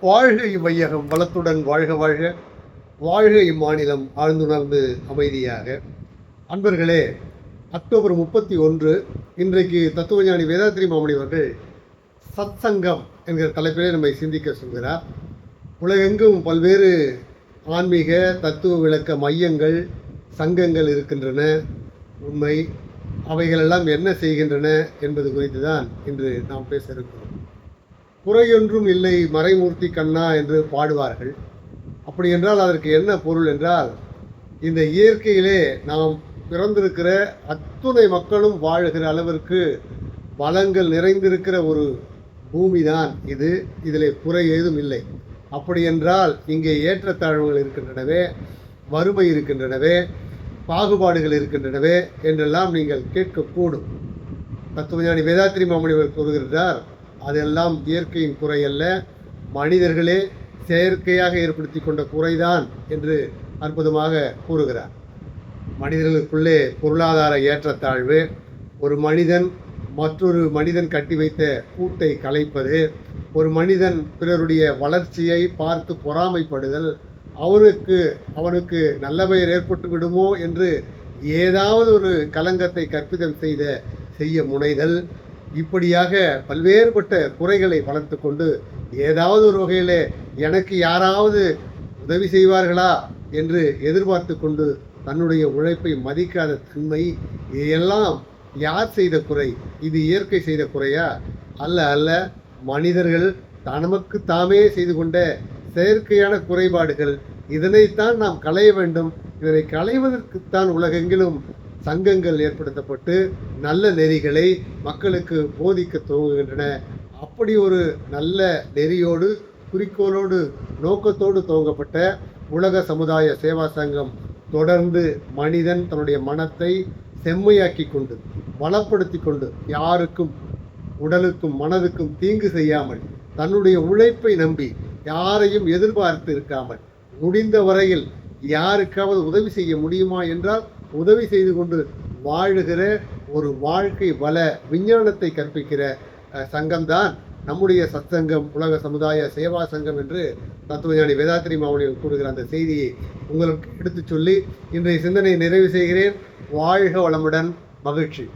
வாழ்க இவ்வையகம் வளத்துடன் வாழ்க வாழ்க. வாழ்க இம்மாநிலம் ஆழ்ந்துணர்ந்து அமைதியாக. அன்பர்களே, அக்டோபர் 31 இன்றைக்கு தத்துவஞானி வேதாத்ரி மாமணி அவர்கள் சத்சங்கம் என்கிற தலைப்பிலே நம்மை சிந்திக்க சொல்கிறார். உலகெங்கும் பல்வேறு ஆன்மீக தத்துவ விளக்க மையங்கள், சங்கங்கள் இருக்கின்றன. உண்மை, அவைகளெல்லாம் என்ன செய்கின்றன என்பது குறித்து தான் இன்று நாம் பேச இருக்கிறோம். குறையொன்றும் இல்லை மறைமூர்த்தி கண்ணா என்று பாடுவார்கள். அப்படி என்றால் அதற்கு என்ன பொருள் என்றால், இந்த இயற்கையிலே நாம் பிறந்திருக்கிற அத்துணை மக்களும் வாழுகிற அளவிற்கு வளங்கள் நிறைந்திருக்கிற ஒரு பூமி தான் இது. இதில் குறை ஏதும் இல்லை. அப்படி என்றால் இங்கே ஏற்றத்தாழ்வுகள் இருக்கின்றனவே, வறுமை இருக்கின்றனவே, பாகுபாடுகள் இருக்கின்றனவே என்றெல்லாம் நீங்கள் கேட்கக்கூடும். தத்துவஞானி வேதாத்ரி மாமணி கூறுகிறார், அதெல்லாம் இயற்கையின் குறை அல்ல, மனிதர்களே செயற்கையாக ஏற்படுத்தி கொண்ட குறைதான் என்று அற்புதமாக கூறுகிறார். மனிதர்களுக்குள்ளே பொருளாதார ஏற்றத்தாழ்வு, ஒரு மனிதன் மற்றொரு மனிதன் கட்டி வைத்த கூட்டை கலைப்பது, ஒரு மனிதன் பிறருடைய வளர்ச்சியை பார்த்து பொறாமைப்படுதல், அவனுக்கு நல்ல பெயர் ஏற்பட்டு விடுமோ என்று ஏதாவது ஒரு கலங்கத்தை கற்பிதம் செய்ய முனைதல், இப்படியாக பல்வேறுபட்ட குறைகளை வளர்த்து கொண்டு ஏதாவது ஒரு வகையில் எனக்கு யாராவது உதவி செய்வார்களா என்று எதிர்பார்த்து கொண்டு தன்னுடைய உழைப்பை மதிக்காத தன்மை, இதையெல்லாம் யார் செய்த குறை? இது இயற்கை செய்த குறையா? அல்ல, மனிதர்கள் தனக்கு தாமே செய்து கொண்ட செயற்கையான குறைபாடுகள். இதனைத்தான் நாம் களைய வேண்டும். இதனை களைவதற்குத்தான் உலகெங்கிலும் சங்கங்கள் ஏற்படுத்தப்பட்டு நல்ல நெறிகளை மக்களுக்கு போதிக்க துவங்குகின்றன. அப்படி ஒரு நல்ல நெறியோடு, குறிக்கோளோடு, நோக்கத்தோடு துவங்கப்பட்ட உலக சமுதாய சேவா சங்கம் தொடர்ந்து மனிதன் தன்னுடைய மனத்தை செம்மையாக்கி கொண்டு, வளப்படுத்தி கொண்டு, யாருக்கும் உடலுக்கும் மனதுக்கும் தீங்கு செய்யாமல், தன்னுடைய உழைப்பை நம்பி யாரையும் எதிர்பார்த்து இருக்காமல், முடிந்த வரையில் யாருக்காவது உதவி செய்ய முடியுமா என்றால் உதவி செய்து கொண்டு வாழுகிற ஒரு வாழ்க்கை வள விஞ்ஞானத்தை கற்பிக்கிற சங்கம்தான் நம்முடைய சத்சங்கம், உலக சமுதாய சேவா சங்கம் என்று தத்துவஞானி வேதாத்ரி மாமணி கூறுகிற அந்த செய்தியை உங்களுக்கு எடுத்து சொல்லி இன்றைய சிந்தனையை நிறைவு செய்கிறேன். வாழ்க வளமுடன். மகிழ்ச்சி.